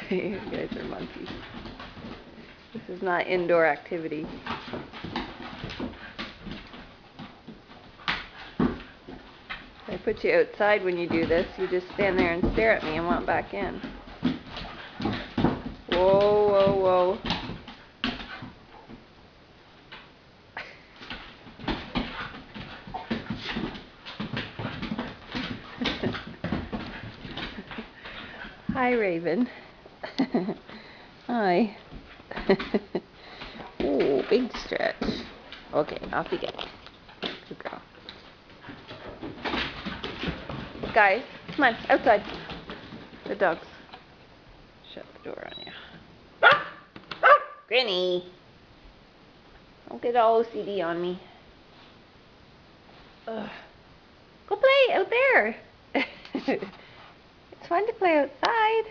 You guys are monkeys. This is not indoor activity. I put you outside when you do this. You just stand there and stare at me and want back in. Whoa, whoa, whoa. Hi, Raven. Hi. Ooh, big stretch. Okay, off you get. Good girl. Guys, come on, outside. The dogs. Shut the door on you. Granny! Don't get all OCD on me. Ugh. Go play out there. It's fun to play outside.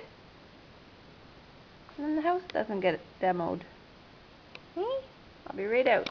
And then the house doesn't get demoed. Hmm? I'll be right out.